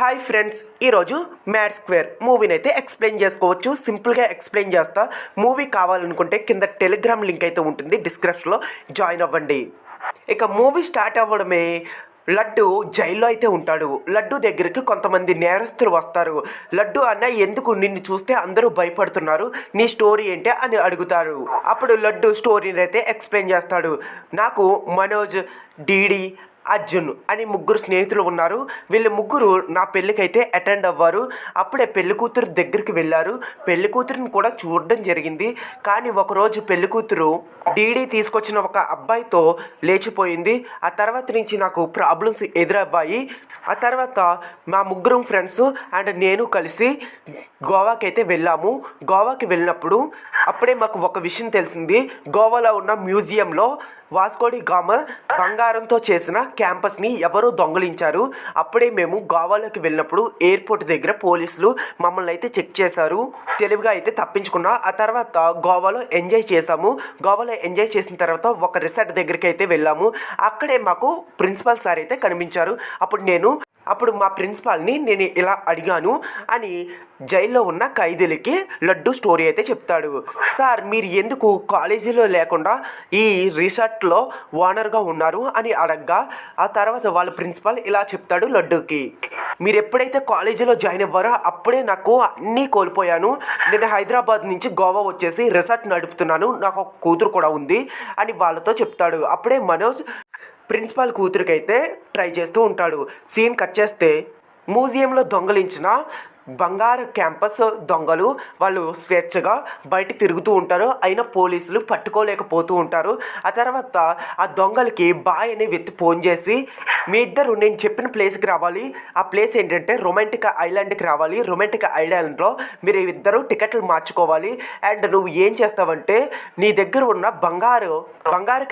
Hi friends, ఈరోజు mad square మూవీని అయితే ఎక్స్ప్లెయిన్ చేసుకోవచ్చు. సింపుల్గా ఎక్స్ప్లెయిన్ చేస్తా. మూవీ కావాలనుకుంటే కింద టెలిగ్రామ్ లింక్ అయితే ఉంటుంది, డిస్క్రిప్షన్లో జాయిన్ అవ్వండి. ఇక మూవీ స్టార్ట్ అవ్వడమే లడ్డు జైల్లో అయితే ఉంటాడు. లడ్డు దగ్గరికి కొంతమంది నేరస్తులు వస్తారు. లడ్డు అన్న, ఎందుకు నిన్ను చూస్తే అందరూ భయపడుతున్నారు, నీ స్టోరీ ఏంటి అని అడుగుతారు. అప్పుడు లడ్డు స్టోరీని అయితే ఎక్స్ప్లెయిన్ చేస్తాడు. నాకు మనోజ్, డీడీ, అర్జున్ అని ముగ్గురు స్నేహితులు ఉన్నారు. వీళ్ళు ముగ్గురు నా పెళ్ళికైతే అటెండ్ అవ్వారు. అప్పుడే పెళ్లి కూతురు దగ్గరికి వెళ్ళారు. పెళ్లి కూతురిని కూడా చూడడం జరిగింది. కానీ ఒకరోజు పెళ్లి కూతురు డీడీ తీసుకొచ్చిన ఒక అబ్బాయితో లేచిపోయింది. ఆ తర్వాత నుంచి నాకు ప్రాబ్లమ్స్ ఎదురవ్వాయి. ఆ తర్వాత మా ముగ్గురం ఫ్రెండ్స్ అండ్ నేను కలిసి గోవాకి అయితే వెళ్ళాము. గోవాకి వెళ్ళినప్పుడు అప్పుడే మాకు ఒక విషయం తెలిసింది. గోవాలో ఉన్న మ్యూజియంలో వాస్కోడి గామ బంగారంతో చేసిన క్యాంపస్ని ఎవరో దొంగలించారు. అప్పుడే మేము గోవాలోకి వెళ్ళినప్పుడు ఎయిర్పోర్ట్ దగ్గర పోలీసులు మమ్మల్ని అయితే చెక్ చేశారు. తెలివిగా అయితే తప్పించుకున్నా. ఆ తర్వాత గోవాలో ఎంజాయ్ చేసాము. గోవాలో ఎంజాయ్ చేసిన తర్వాత ఒక రిసార్ట్ దగ్గరికి అయితే వెళ్ళాము. అక్కడే మాకు ప్రిన్సిపల్ సార్ అయితే కనిపించారు. అప్పుడు మా ప్రిన్సిపాల్ని నేను ఇలా అడిగాను అని జైల్లో ఉన్న ఖైదీలకి లడ్డు స్టోరీ అయితే చెప్తాడు. సార్, మీరు ఎందుకు కాలేజీలో లేకుండా ఈ రిసార్ట్లో ఓనర్గా ఉన్నారు అని అడగ్గా ఆ తర్వాత వాళ్ళ ప్రిన్సిపాల్ ఇలా చెప్తాడు లడ్డుకి. మీరు ఎప్పుడైతే కాలేజీలో జాయిన్ అవ్వారో అప్పుడే నాకు అన్నీ కోల్పోయాను. నేను హైదరాబాద్ నుంచి గోవా వచ్చేసి రిసార్ట్ నడుపుతున్నాను. నాకు ఒక కూతురు కూడా ఉంది అని వాళ్ళతో చెప్తాడు. అప్పుడే మనోజ్ ప్రిన్సిపాల్ కూతురికైతే ట్రై చేస్తూ ఉంటాడు. సీన్ కట్ చేస్తే మ్యూజియంలో దొంగలించిన బంగారు క్యాంపస్ దొంగలు వాళ్ళు స్వేచ్ఛగా బయట తిరుగుతూ ఉంటారు. అయినా పోలీసులు పట్టుకోలేకపోతూ ఉంటారు. ఆ తర్వాత ఆ దొంగలకి బాయ్ అనే వ్యక్తి ఫోన్ చేసి, మీ ఇద్దరు నేను చెప్పిన ప్లేస్కి రావాలి. ఆ ప్లేస్ ఏంటంటే రొమాంటిక్ ఐలాండ్కి రావాలి. రొమాంటిక్ ఐలాండ్లో మీరు ఇద్దరు టికెట్లు మార్చుకోవాలి. అండ్ నువ్వు ఏం చేస్తావంటే నీ దగ్గర ఉన్న బంగారు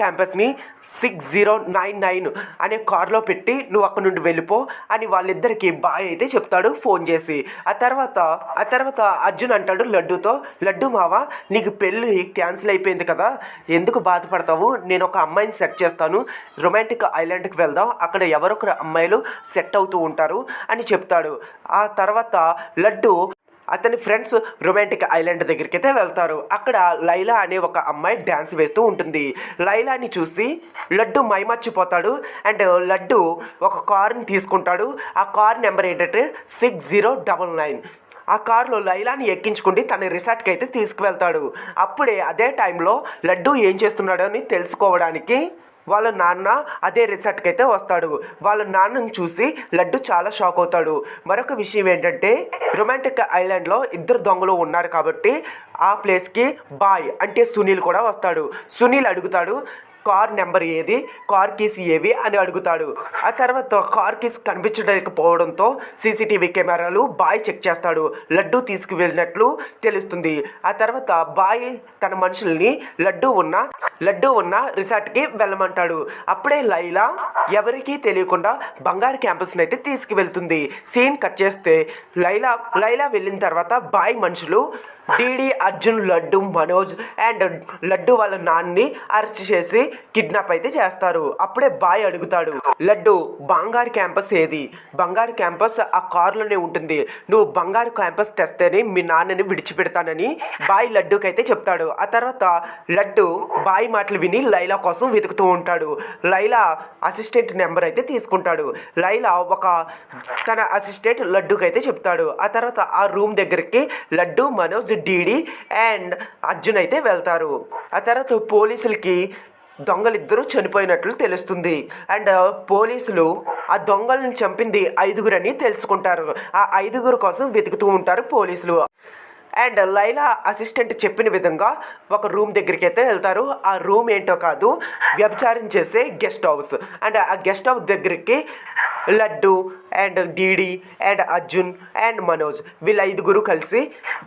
క్యాంపస్ని 6099 అనే కార్లో పెట్టి నువ్వు అక్కడ నుండి వెళ్ళిపో అని వాళ్ళిద్దరికి బాయ్ అయితే చెప్తాడు ఫోన్ చేసి. ఆ తర్వాత అర్జున్ అంటాడు లడ్డుతో, లడ్డు మావా, నీకు పెళ్ళి క్యాన్సిల్ అయిపోయింది కదా, ఎందుకు బాధపడతావు, నేను ఒక అమ్మాయిని సెట్ చేస్తాను, రొమాంటిక్ ఐలాండ్కి వెళ్దాం, అక్కడ ఎవరొకరు అమ్మాయిలు సెట్ అవుతూ ఉంటారు అని చెప్తాడు. ఆ తర్వాత లడ్డు అతని ఫ్రెండ్స్ రొమాంటిక్ ఐలాండ్ దగ్గరికి అయితే వెళ్తారు. అక్కడ లైలా అనే ఒక అమ్మాయి డ్యాన్స్ వేస్తూ ఉంటుంది. లైలాని చూసి లడ్డు మైమర్చిపోతాడు. అండ్ లడ్డు ఒక కార్ని తీసుకుంటాడు. ఆ కార్ నెంబర్ ఏంటంటే 6099. ఆ కారులో లైలాని ఎక్కించుకుంటే తన రిసార్ట్కి అయితే తీసుకువెళ్తాడు. అప్పుడే అదే టైంలో లడ్డు ఏం చేస్తున్నాడో అని తెలుసుకోవడానికి వాళ్ళ నాన్న అదే రిసార్ట్కి అయితే వస్తాడు. వాళ్ళ నాన్నని చూసి లడ్డు చాలా షాక్ అవుతాడు. మరొక విషయం ఏంటంటే రొమాంటిక్ ఐలాండ్లో ఇద్దరు దొంగలు ఉన్నారు కాబట్టి ఆ ప్లేస్కి బాయ్ అంటే సునీల్ కూడా వస్తాడు. సునీల్ అడుగుతాడు, కార్ నెంబర్ ఏది, కార్ కీస్ ఏవి అని అడుగుతాడు. ఆ తర్వాత కార్ కీస్ కనిపించకపోవడంతో సీసీటీవీ కెమెరాలు బాయ్ చెక్ చేస్తాడు. లడ్డు తీసుకువెళ్ళినట్లు తెలుస్తుంది. ఆ తర్వాత బాయ్ తన మనుషుల్ని లడ్డు ఉన్న రిసార్ట్కి వెళ్ళమంటాడు. అప్పుడే లైలా ఎవరికీ తెలియకుండా బంగారు క్యాంపస్ని అయితే తీసుకువెళ్తుంది. సీన్ కట్ చేస్తే లైలా వెళ్ళిన తర్వాత బాయ్ మనుషులు డీడీ, అర్జున్, లడ్డు, మనోజ్ అండ్ లడ్డు వాళ్ళ నాన్నని అరెస్ట్ చేసి కిడ్నాప్ అయితే చేస్తారు. అప్పుడే బాయ్ అడుగుతాడు, లడ్డు బంగారు క్యాంపస్ ఏది, బంగారు క్యాంపస్ ఆ కారులోనే ఉంటుంది, నువ్వు బంగారు క్యాంపస్ తెస్తేనే మీ నాన్నని విడిచిపెడతానని బాయ్ లడ్డుకి అయితే చెప్తాడు. ఆ తర్వాత లడ్డు బాయ్ మాటలు విని లైలా కోసం వెతుకుతూ ఉంటాడు. లైలా అసిస్టెంట్ నెంబర్ అయితే తీసుకుంటాడు. లైలా తన అసిస్టెంట్ లడ్డుకి అయితే చెప్తాడు. ఆ తర్వాత ఆ రూమ్ దగ్గరికి లడ్డు, మనోజ్, డీడీ అండ్ అర్జున్ అయితే వెళ్తారు. ఆ తర్వాత పోలీసులకి దొంగలిద్దరూ చనిపోయినట్లు తెలుస్తుంది. అండ్ పోలీసులు ఆ దొంగలను చంపింది 5 అని తెలుసుకుంటారు. ఆ 5 కోసం వెతుకుతూ ఉంటారు పోలీసులు. అండ్ లైలా అసిస్టెంట్ చెప్పిన విధంగా ఒక రూమ్ దగ్గరికి అయితే వెళ్తారు. ఆ రూమ్ ఏంటో కాదు, వ్యభిచారం చేసే గెస్ట్ హౌస్. అండ్ ఆ గెస్ట్ హౌస్ దగ్గరికి laddu and DD and Arjun and Manoj వీళ్ళ 5 కలిసి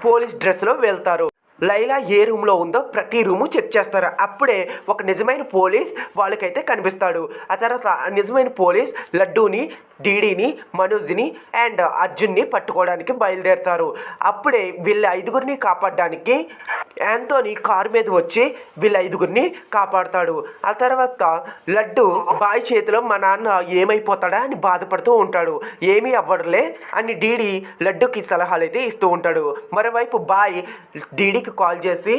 పోలీస్ డ్రెస్లో వెళ్తారు. లైలా ఏ రూమ్లో ఉందో ప్రతి రూము చెక్ చేస్తారు. అప్పుడే ఒక నిజమైన పోలీస్ వాళ్ళకైతే కనిపిస్తాడు. ఆ తర్వాత నిజమైన పోలీస్ లడ్డూని డీడీని, మనోజ్ని అండ్ అర్జున్ని పట్టుకోవడానికి బయలుదేరుతారు. అప్పుడే వీళ్ళ ఐదుగురిని కాపాడడానికి యాంతోనీ కారు మీద వచ్చి వీళ్ళ ఐదుగురిని కాపాడుతాడు. ఆ తర్వాత లడ్డు బాయ్ చేతిలో మా నాన్న ఏమైపోతాడా అని బాధపడుతూ ఉంటాడు. ఏమీ అవ్వడులే అని డీడీ లడ్డుకి సలహాలు అయితే ఇస్తూ ఉంటాడు. మరోవైపు బాయ్ డీడీకి కాల్ చేసి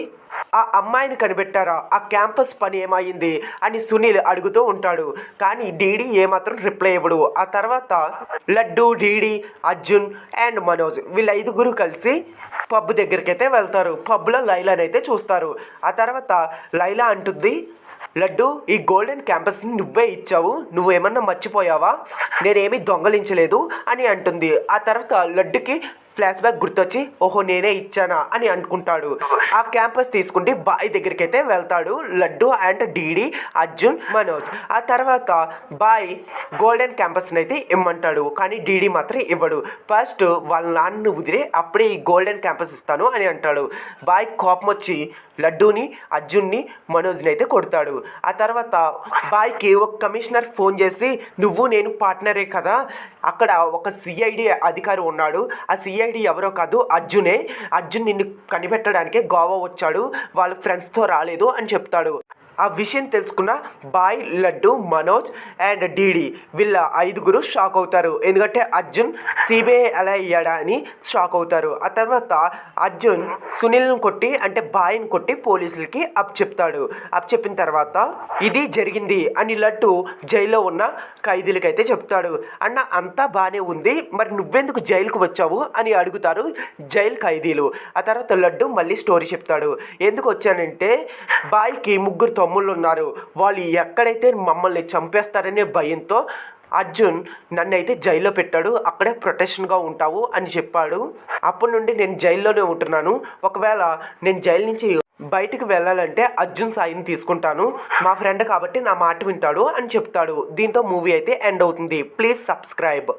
ఆ అమ్మాయిని కనిపెట్టారా, ఆ క్యాంపస్ పని ఏమైంది అని సునీల్ అడుగుతూ ఉంటాడు. కానీ డీడీ ఏమాత్రం రిప్లై ఇవ్వడు. ఆ తర్వాత లడ్డు, డీడీ, అర్జున్ అండ్ మనోజ్ వీళ్ళ ఐదుగురు కలిసి పబ్ దగ్గరికి అయితే వెళ్తారు. పబ్లో లైలానైతే చూస్తారు. ఆ తర్వాత లైలా అంటుంది, లడ్డు ఈ గోల్డెన్ క్యాంపస్ని నువ్వే ఇచ్చావు, నువ్వేమన్నా మర్చిపోయావా, నేనేమీ దొంగలించలేదు అని అంటుంది. ఆ తర్వాత లడ్డుకి ఫ్లాష్ బ్యాక్ గుర్తొచ్చి ఓహో నేనే ఇచ్చానా అని అనుకుంటాడు. ఆ క్యాంపస్ తీసుకుంటే బాయ్ దగ్గరికి అయితే వెళ్తాడు లడ్డు అండ్ డీడీ, అర్జున్, మనోజ్. ఆ తర్వాత బాయ్ గోల్డెన్ క్యాంపస్ని అయితే ఇమ్మంటాడు. కానీ డీడీ మాత్రం ఇవ్వడు. ఫస్ట్ వాళ్ళ నాన్నను వదిలే అప్పుడే ఈ గోల్డెన్ క్యాంపస్ ఇస్తాను అని అంటాడు. బాయ్ కోపం వచ్చి లడ్డూని, అర్జున్ని, మనోజ్ని అయితే కొడతాడు. ఆ తర్వాత బాయ్కి ఒక కమిషనర్ ఫోన్ చేసి నువ్వు నేను పార్ట్నరే కదా, అక్కడ ఒక సిఐడి అధికారి ఉన్నాడు, ఆ సిఐడి ఎవరో కాదు అర్జునే, అర్జున్ నిన్ను కనిపెట్టడానికే గోవా వచ్చాడు, వాళ్ళ ఫ్రెండ్స్తో రాలేదు అని చెప్తాడు. ఆ విషయం తెలుసుకున్న బాయ్, లడ్డు, మనోజ్ అండ్ డీడీ వీళ్ళ ఐదుగురు షాక్ అవుతారు. ఎందుకంటే అర్జున్ సిబిఐ ఎలా అయ్యాడా అని షాక్ అవుతారు. ఆ తర్వాత అర్జున్ సునీల్ని కొట్టి అంటే బాయ్ని కొట్టి పోలీసులకి చెప్తాడు. చెప్పిన తర్వాత ఇది జరిగింది అని లడ్డు జైల్లో ఉన్న ఖైదీలకైతే చెప్తాడు. అన్న అంతా బాగానే ఉంది, మరి నువ్వెందుకు జైలుకు వచ్చావు అని అడుగుతారు జైలు ఖైదీలు. ఆ తర్వాత లడ్డు మళ్ళీ స్టోరీ చెప్తాడు. ఎందుకు వచ్చానంటే బాయ్కి ముగ్గురు తమ్ముళ్ళు ఉన్నారు, వాళ్ళు ఎక్కడైతే మమ్మల్ని చంపేస్తారనే భయంతో అర్జున్ నన్ను అయితే జైల్లో పెట్టాడు, అక్కడే ప్రొటెక్షన్గా ఉంటావు అని చెప్పాడు. అప్పటి నుండి నేను జైల్లోనే ఉంటున్నాను, ఒకవేళ నేను జైలు నుంచి బయటికి వెళ్ళాలంటే అర్జున్ సాయిని తీసుకుంటాను, మా ఫ్రెండ్ కాబట్టి నా మాట వింటాడు అని చెప్తాడు. దీంతో మూవీ అయితే ఎండ్ అవుతుంది. Please subscribe.